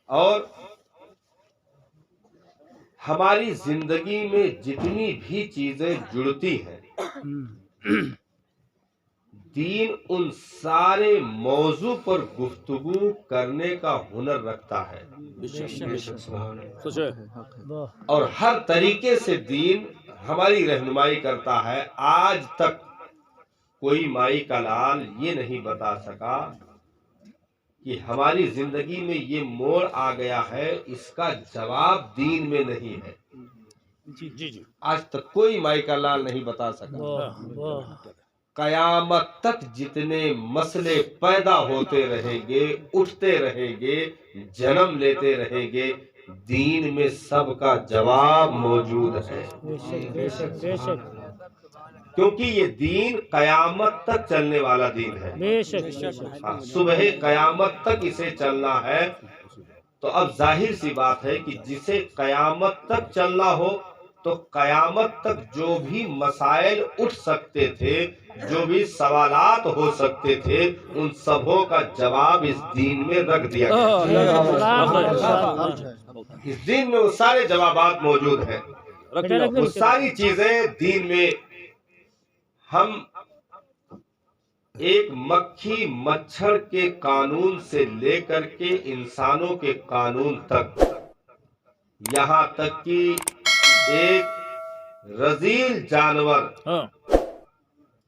اور ہماری زندگی میں جتنی بھی چیزیں جڑتی ہیں دین ان سارے موضوع پر گفتگو کرنے کا ہنر رکھتا ہے، اور ہر طریقے سے دین ہماری رہنمائی کرتا ہے۔ آج تک کوئی مائی کا لال یہ نہیں بتا سکا کہ ہماری زندگی میں یہ موڑ آ گیا ہے، اس کا جواب دین میں نہیں ہے۔ آج تک کوئی مائی کا لال نہیں بتا سکا۔ قیامت تک جتنے مسئلے پیدا ہوتے رہیں گے، اٹھتے رہیں گے، جنم لیتے رہیں گے، دین میں سب کا جواب موجود ہے، کیونکہ یہ دین قیامت تک چلنے والا دین ہے۔ صبح قیامت تک اسے چلنا ہے، تو اب ظاہر سی بات ہے کہ جسے قیامت تک چلنا ہو تو قیامت تک جو بھی مسائل اٹھ سکتے تھے، جو بھی سوالات ہو سکتے تھے، ان سبوں کا جواب اس دین میں رکھ دیا گیا۔ اس دین میں وہ سارے جوابات موجود ہیں، وہ ساری چیزیں دین میں۔ ہم ایک مکھی مچھر کے قانون سے لے کر کے انسانوں کے قانون تک، یہاں تک کہ ایک رذیل جانور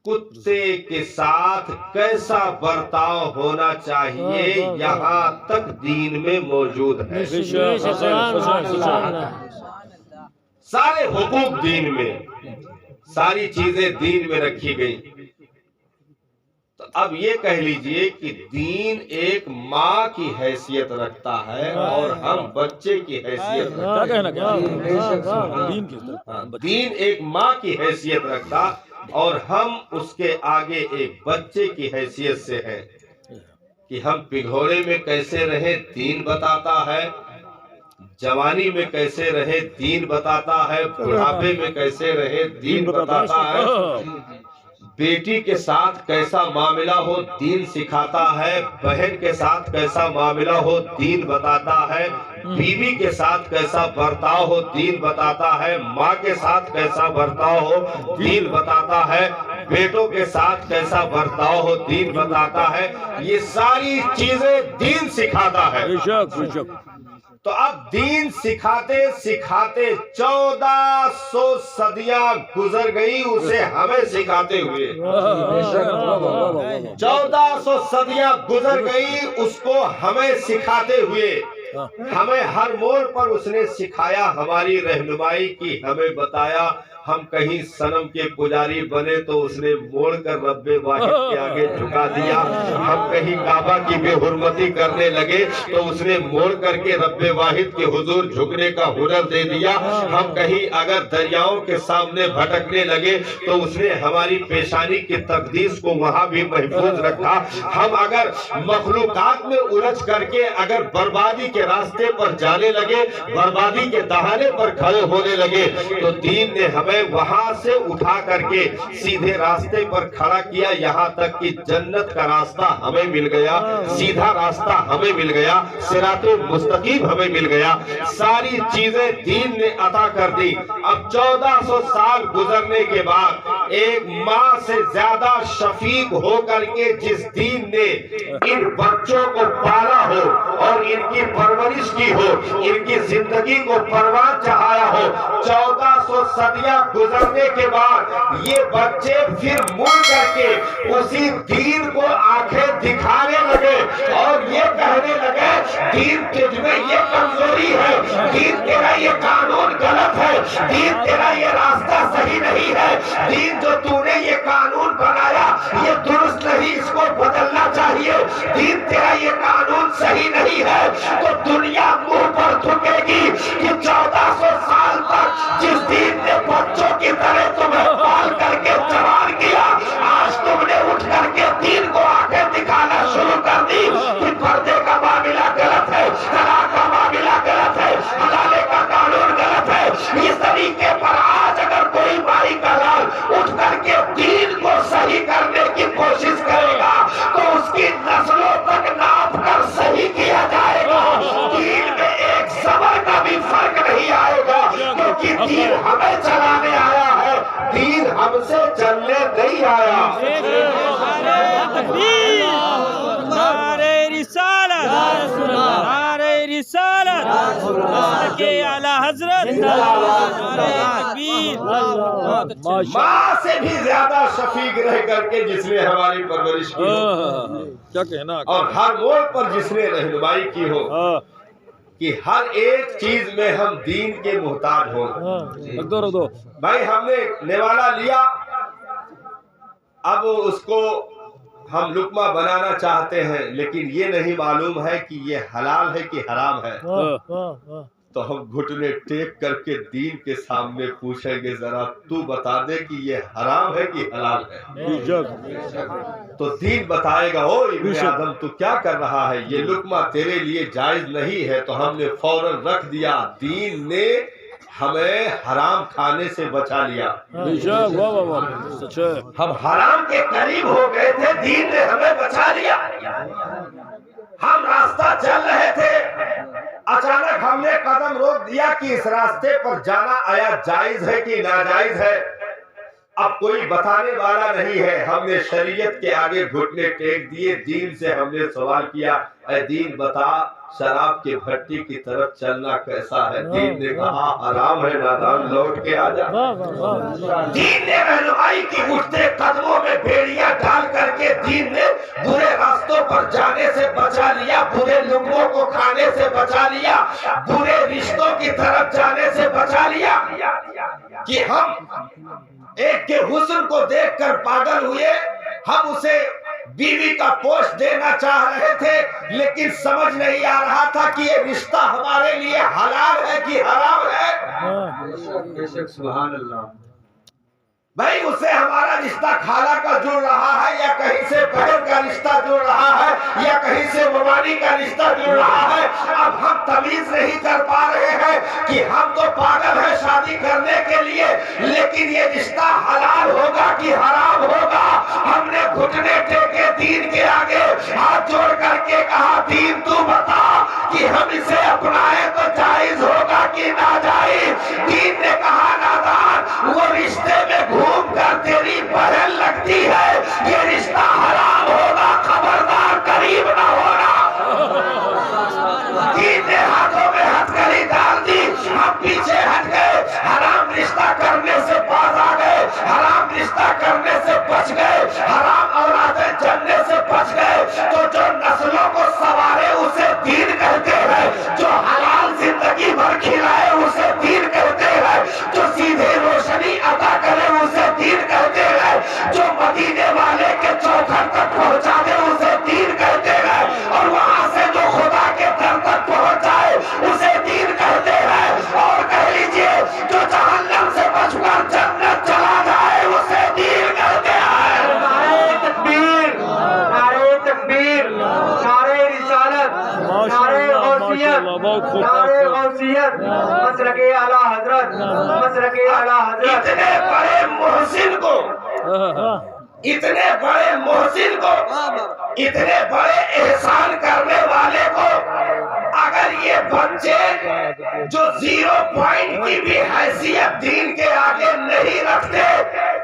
کتے کے ساتھ کیسا برتاؤ ہونا چاہیے، یہاں تک دین میں موجود ہے۔ سارے حقوق دین میں، ساری چیزیں دین میں رکھی گئی۔ تو اب یہ کہہ لیجئے کہ دین ایک ماں کی حیثیت رکھتا ہے اور ہم بچے کی حیثیت رکھتا ہے۔ دین ایک ماں کی حیثیت رکھتا اور ہم اس کے آگے ایک بچے کی حیثیت سے ہیں، کہ ہم پگھوڑے میں کیسے رہیں دین بتاتا ہے، جوانی میں کیسے رہے دین بتاتا ہے، بڑھاپے میں کیسے رہے دین بتاتا ہے، بیٹی کے ساتھ کیسا معاملہ ہو دین سکھاتا ہے، بہن کے ساتھ کیسا معاملہ ہو دین بتاتا ہے، بیوی کے ساتھ کیسا برتاؤ ہو دین بتاتا ہے، ماں کے ساتھ کیسا برتاؤ ہو دین بتاتا ہے، بیٹوں کے ساتھ کیسا برتاؤ ہو دین بتاتا ہے۔ یہ ساری چیزیں دین سکھاتا ہے۔ تو اب دین سکھاتے سکھاتے 1400 صدیاں گزر گئی اسے ہمیں سکھاتے ہوئے۔ 1400 صدیاں گزر گئی اس کو ہمیں سکھاتے ہوئے۔ ہمیں ہر موڑ پر اس نے سکھایا، ہماری رہنمائی کی، ہمیں بتایا۔ ہم کہیں صنم کے پجاری بنے تو اس نے موڑ کر رب واحد کے آگے جھکا دیا۔ ہم کہیں کعبہ کی بے حرمتی کرنے لگے تو اس نے موڑ کر کے رب واحد کے حضور جھکنے کا ہنر دے دیا۔ ہم کہیں اگر دریاؤں کے سامنے بھٹکنے لگے تو اس نے ہماری پیشانی کی تقدیس کو وہاں بھی محفوظ رکھا۔ ہم اگر مخلوقات میں الجھ کر کے اگر بربادی کے راستے پر جانے لگے، بربادی کے دہانے پر کھڑے ہونے لگے، تو دین نے ہمیں وہاں سے اٹھا کر کے سیدھے راستے پر کھڑا کیا، یہاں تک کہ جنت کا راستہ ہمیں مل گیا، سیدھا راستہ ہمیں مل گیا، صراط مستقیم ہمیں مل گیا۔ ساری چیزیں دین نے عطا کر دی۔ اب 1400 سال گزرنے کے بعد ایک ماں سے زیادہ شفیق ہو کر کے جس دین نے ان بچوں کو پالا ہو اور ان کی پرورش کی ہو، ان کی زندگی کو پروان چڑھایا ہو، 1400 صدیاں گزرنے کے بعد یہ بچے پھر مڑ کر کے اسی دین کو آنکھیں دکھانے لگے اور یہ کہنے لگے دین تجھ میں یہ کمزوری ہے، دین تیرا یہ قانون غلط ہے، دین تیرا یہ راستہ صحیح نہیں ہے، دین جو تو نے یہ قانون بنایا یہ درست نہیں، اس کو بدلنا چاہیے، دین تیرا یہ قانون صحیح نہیں ہے۔ تو دنیا منہ پر تھکے گی کہ 1400 سال تک جس دین نے بچوں کی طرح تمہیں پال کر کے جوان کیا، آج تم نے اٹھ کر کے دین کو آنکھیں دکھانا شروع کر دی کہ پردے کا معاملہ غلط ہے، طلاق کا معاملہ غلط ہے، حلالے کا قانون غلط ہے۔ اس طریقے پر آج اگر کوئی مائی کا لال اٹھ کر کے دین کو صحیح کرنے کی کوشش کرے گا تو اس کی نسلوں تک ناپ کر صحیح کیا جائے گا۔ دین رسالت، مسلک اعلی حضرت، نعرہ تکبیر۔ ماں سے بھی زیادہ شفیق رہ کر کے جس نے ہماری پرورش کی ہو، کیا کہنا، اور ہر موڑ پر جس نے رہنمائی کی ہو کہ ہر ایک چیز میں ہم دین کے محتاج ہوں۔ بھائی ہم نے نوالا لیا، اب اس کو ہم لقمہ بنانا چاہتے ہیں، لیکن یہ نہیں معلوم ہے کہ یہ حلال ہے کہ حرام ہے، تو ہم گھٹنے ٹیک کر کے دین کے سامنے پوچھیں گے ذرا تو بتا دے کہ یہ حرام ہے کہ حلال ہے، تو دین بتائے گا او ابن آدم تو کیا کر رہا ہے، یہ لقمہ تیرے لیے جائز نہیں ہے، تو ہم نے فوراً رکھ دیا، دین نے ہمیں حرام کھانے سے بچا لیا۔ ہم حرام کے قریب ہو گئے تھے، دین نے ہمیں بچا لیا۔ ہم راستہ چل رہے تھے، اچانک ہم نے قدم روک دیا کہ اس راستے پر جانا آیا جائز ہے کہ ناجائز ہے، اب کوئی بتانے والا نہیں ہے۔ ہم نے شریعت کے آگے گھٹنے ٹیک دیے، دین سے ہم نے سوال کیا، اے دین بتا شراب کے بھٹی کی طرف چلنا کیسا ہے؟ دین نے کہا حرام ہے، نادان لوٹ کے آ جا۔ دین نے رہنمائی کی، اٹھتے قدموں میں بیڑیاں ڈال کر کے دین نے برے راستوں پر جانے سے بچا لیا، برے لقموں کو کھانے سے بچا لیا، برے رشتوں کی طرف جانے سے بچا لیا، کہ ہم ایک کے حسن کو دیکھ کر پاگل ہوئے، ہم اسے بیوی کا پوسٹ دینا چاہ رہے تھے، لیکن سمجھ نہیں آ رہا تھا کہ یہ رشتہ ہمارے لیے حلال ہے کہ حرام ہے۔ سبحان اللہ۔ بھائی اسے ہمارا رشتہ خالہ کا جڑ رہا ہے، یا کہیں سے بہن کا رشتہ جڑ رہا ہے، یا کہیں سے ممانی کا رشتہ جڑ رہا ہے، اب ہم تمیز نہیں کر پا رہے ہیں کہ ہم تو پاگل ہیں شادی کرنے کے لیے، لیکن یہ رشتہ حلال ہوگا کہ حرام ہوگا۔ ہم نے گھٹنے ٹیکے دین کے آگے، ہاتھ جوڑ کر کے کہا دین تو بتا کہ ہم اسے اپنائیں تو جائز ہوگا کہ ناجائز؟ دین نے کہا نادان، وہ رشتے میں گھوم کر تیری بہن لگتی ہے، یہ رشتہ حرام ہوگا، خبردار قریب نہ ہونا۔ دین نے ہاتھوں میں ہتھکڑی ڈال دی، ہم پیچھے ہٹ گئے، حرام رشتہ کرنے سے باز آ گئے، حرام رشتہ کرنے سے بچ گئے، حرام اولادیں جننے سے بچ گئے۔ تو جو نسلوں کو سوارے اسے دین کہتے ہیں، جو حلال زندگی بھر کھلائے اسے دین کہتے ہیں، جو سیدھے روشنی عطا کرے اسے دین کہتے ہیں، جو مدینے والے کے چوکھٹ تک پہنچا دے اسے دین کہتے ہیں، اور وہاں سے جو خدا کے در تک پہنچ جائے اسے دین کہتے ہیں۔ اور کہہ لیجئے جو جہنم سے بچ کر جنت چلا جائے اسے دین کہتے ہیں۔ نعرہ تکبیر، نعرہ تکبیر، نعرہ رسالت، نعرہ غوثیت، نعرہ غوثیت، مسلک اعلی حضرت، مسلک اعلی حضرت۔ اتنے بڑے محسن کو، اتنے بڑے محسن کو، اتنے بڑے احسان کرنے والے کو، اگر یہ بچے جو 0 پوائنٹ کی بھی حیثیت دین کے آگے نہیں رکھتے،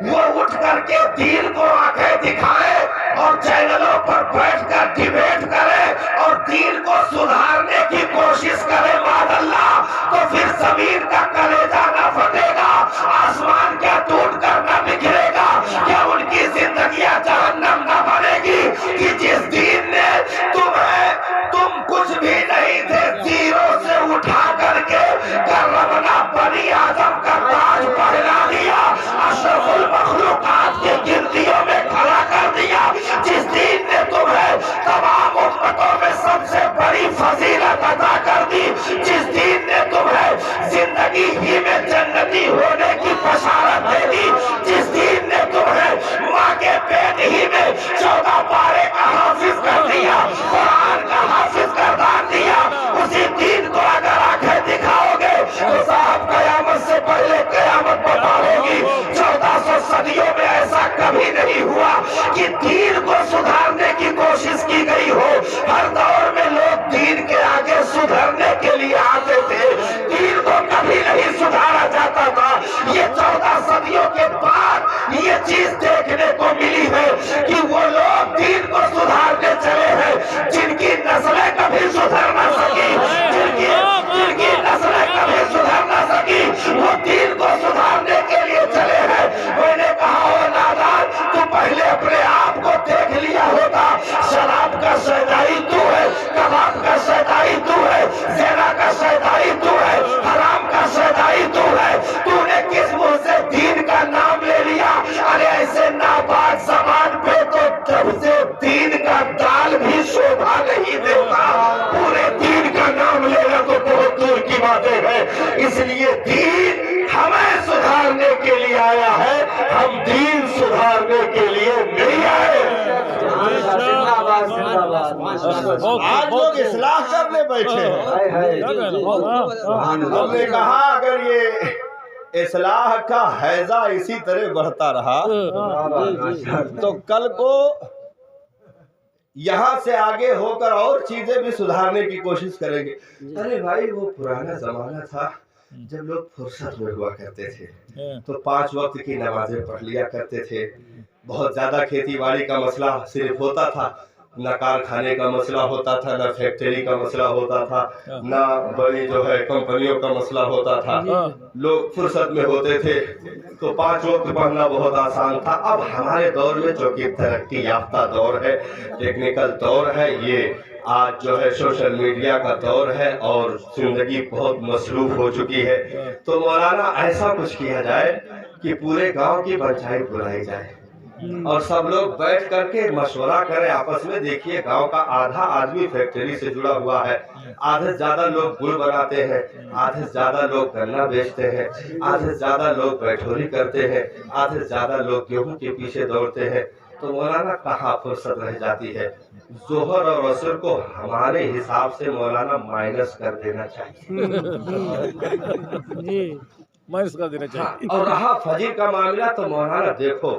وہ اٹھ کر کے دین کو آنکھیں دکھائیں اور چینلوں پر بیٹھ کر ڈیبیٹ کریں اور دین کو سدھارنے کی کوشش کریں معاذ اللہ، تو پھر زمین کا کلیجہ نہ پھٹے گا، آسمان کیا ٹوٹ کر نہ بکھرے گا، کیا ان کی زندگیاں جہنم نہ بنے گی کہ جس دین نے تم کچھ بھی نہیں تھے، 0 سے اٹھا کر کے کرمنا بنی آدم کا تاج پہنا دیا، اشرف المخلوقات کی گنتیوں میں کھڑا کر دیا، جس دین نے تمہیں تمام امتوں میں سب سے بڑی فضیلت عطا کر دی، جس دین نے تمہیں زندگی ہی میں جنتی ہونے کی بشارت دے دی، جس دین نے تمہیں ماں کے پیٹ ہی میں 14 پارے کا حافظ کر دیا، قرآن کا حافظ کردار دیا، اسی دین کو اگر آنکھیں دکھاؤ دین کی نسلیں کبھی سدھر نہ سکی، وہ دین کو سدھارنے کے لیے چلے ہیں۔ میں نے کہا او نادان، تو پہلے اپنے آپ کو دیکھ لیا ہوتا، شراب کا شیدائی تو ہے، کباب کا شیدائی تو ہے، زنا کا شیدائی تو ہے، حرام کا شیدائی تو ہے، تو نے کس منہ سے دین کا نام لے لیا؟ ارے ایسے ناپاک زبان پہ تو جب سے دین کا دال بھی شوبھا نہیں دیتا، پورے دین کا نام لینا تو بہت دور کی باتیں ہیں۔ اس لیے دین ہمیں سدھارنے کے لیے آیا ہے، ہم دین سدھارنے کے لیے نہیں آئے۔ آج لوگ اصلاح کرنے بیٹھے ہیں۔ ہم نے کہا اگر یہ اصلاح کا حیضہ اسی طرح بڑھتا رہا تو کل کو یہاں سے آگے ہو کر اور چیزیں بھی سدھارنے کی کوشش کریں گے۔ ارے بھائی وہ پرانا زمانہ تھا جب لوگ فرصت میں ہوا کرتے تھے تو 5 وقت کی نمازیں پڑھ لیا کرتے تھے، بہت زیادہ کھیتی باڑی کا مسئلہ صرف ہوتا تھا، نہ کارخانے کا مسئلہ ہوتا تھا، نہ فیکٹری کا مسئلہ ہوتا تھا، نہ بڑی جو ہے کمپنیوں کا مسئلہ ہوتا تھا، لوگ فرصت میں ہوتے تھے تو 5 وقت پڑھنا بہت آسان تھا۔ اب ہمارے دور میں جو کہ ترقی یافتہ دور ہے، ٹیکنیکل دور ہے، یہ آج جو ہے سوشل میڈیا کا دور ہے اور زندگی بہت مصروف ہو چکی ہے، تو مولانا ایسا کچھ کیا جائے کہ پورے گاؤں کی پنچایت بلائی جائے اور سب لوگ بیٹھ کر کے مشورہ کریں آپس میں۔ دیکھیے گاؤں کا آدھا آدمی فیکٹری سے جڑا ہوا ہے، آدھے سے زیادہ لوگ گل بناتے ہیں، آدھے سے زیادہ لوگ گنا بیچتے ہیں، آدھے سے زیادہ لوگ بیٹھوری کرتے ہیں، آدھے سے زیادہ لوگ گیہوں کے پیچھے دوڑتے ہیں، تو مولانا کہاں فرصت رہ جاتی ہے؟ ظہر اور عصر کو ہمارے حساب سے مولانا مائنس کر دینا چاہیے، مائنس کر دینا چاہیے۔ اور رہا فجر کا معاملہ تو مولانا دیکھو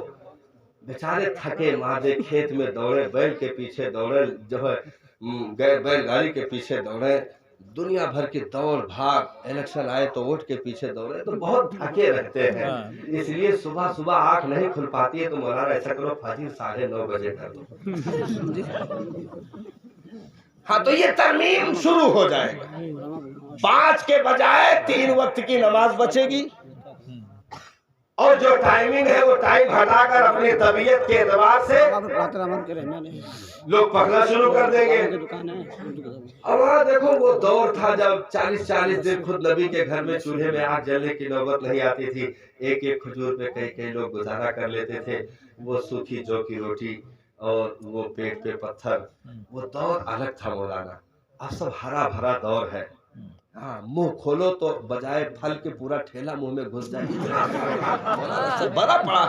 بیچارے تھکے مادے کھیت میں دوڑے، بیل کے پیچھے دوڑے، جو ہے بیل گاڑی کے پیچھے دوڑے، دنیا بھر کی دوڑ بھاگ، الیکشن آئے تو ووٹ کے پیچھے دوڑے، تو بہت تھکے رہتے ہیں۔ اس لیے صبح صبح آنکھ نہیں کھل پاتی ہے تو مولانا ایسا کرو فجر 9:30 بجے کر دو۔ ہاں تو یہ ترمیم شروع ہو جائے گا، 5 کے بجائے 3 وقت کی نماز بچے گی، اور جو ٹائمنگ ہے وہ ٹائم ہٹا کر اپنی طبیعت کے اعتبار سے لوگ پڑھنا شروع کر دیں گے۔ اب وہاں دیکھو وہ دور تھا جب 40 دن خود نبی کے گھر میں چولہے میں آگ جلنے کی نوبت نہیں آتی تھی، ایک کھجور پہ کئی لوگ گزارا کر لیتے تھے، وہ سوکھی جو کی روٹی اور وہ پیٹ پہ پتھر، وہ دور الگ تھا مولانا۔ اب سب ہرا بھرا دور ہے، ہاں منہ کھولو تو بجائے پھل کے پورا ٹھیلا منہ میں گھس جائے، بڑا پڑا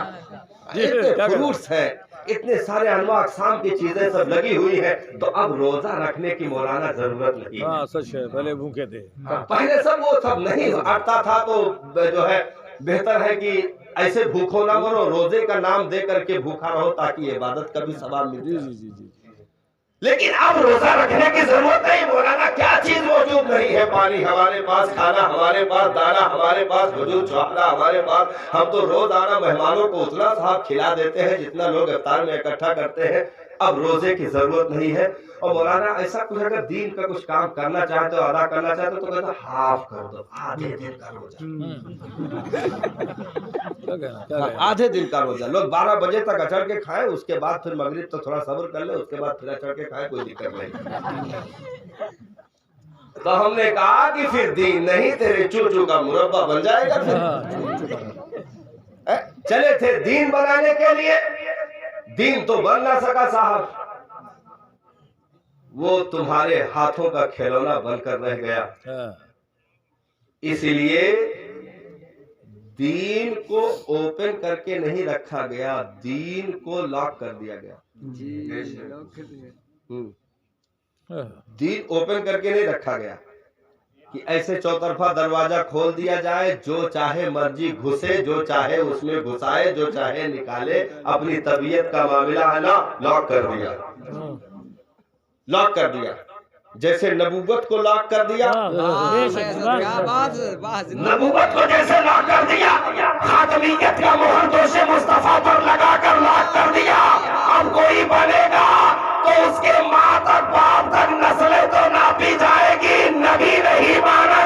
اتنے فروٹس ہیں، اتنے سارے انواع اقسام کی چیزیں سب لگی ہوئی ہیں، تو اب روزہ رکھنے کی مولانا ضرورت نہیں ہے۔ سچ ہے، پہلے بھوکے تھے، پہلے سب وہ سب نہیں اٹھتا تھا، تو جو ہے بہتر ہے کہ ایسے بھوکھو نہ مرو، روزے کا نام دے کر کے بھوکھا رہو تاکہ عبادت کا بھی ثواب مل جائے۔ لیکن اب روزہ رکھنے کی ضرورت نہیں مولانا، کیا چیز موجود نہیں ہے؟ پانی ہمارے پاس، کھانا ہمارے پاس، دانا ہمارے پاس، وجود چوہلا ہمارے پاس، ہم تو روزانہ مہمانوں کو اتنا صاحب کھلا دیتے ہیں جتنا لوگ افطار میں اکٹھا کرتے ہیں، اب روزے کی ضرورت نہیں ہے۔ اور مولانا ایسا کچھ اگر دین کا کچھ کام کرنا چاہتے ہو، ادا کرنا چاہتے ہو، تو کہتا ہاف کر دو، آدھے دن کا روزہ، آدھے دن کا روزہ، لوگ 12 بجے تک اچڑ کے کھائیں، اس کے بعد پھر مغرب تک تھوڑا صبر کر لیں، اس کے بعد پھر اچڑ کے کھائیں، کوئی دقت نہیں۔ تو ہم نے کہا کہ پھر دین نہیں تیرے چوچو کا مربع بن جائے گا۔ پھر چلے تھے دین بنانے کے لیے، دین تو بن نہ سکا صاحب، وہ تمہارے ہاتھوں کا کھلونا بن کر رہ گیا۔ اسی لیے دین کو اوپن کر کے نہیں رکھا گیا، دین کو لاک کر دیا گیا۔ دین اوپن کر کے نہیں رکھا گیا کہ ایسے چوطرفہ دروازہ کھول دیا جائے، جو چاہے مرضی گھسے، جو چاہے اس میں گھسائے، جو چاہے نکالے، اپنی طبیعت کا معاملہ ہے نا، لاک کر دیا، لاک کر دیا، جیسے نبوت کو لاک کر دیا، نبوت کو جیسے لاک کر دیا، خاتمیت کا مہر دوش مصطفیٰ پر لگا کر لاک کر دیا۔ اب کوئی بنے گا تو اس کے ماں تک باپ تک نسلیں تو ناپی جائے گی، نبی نہیں مانا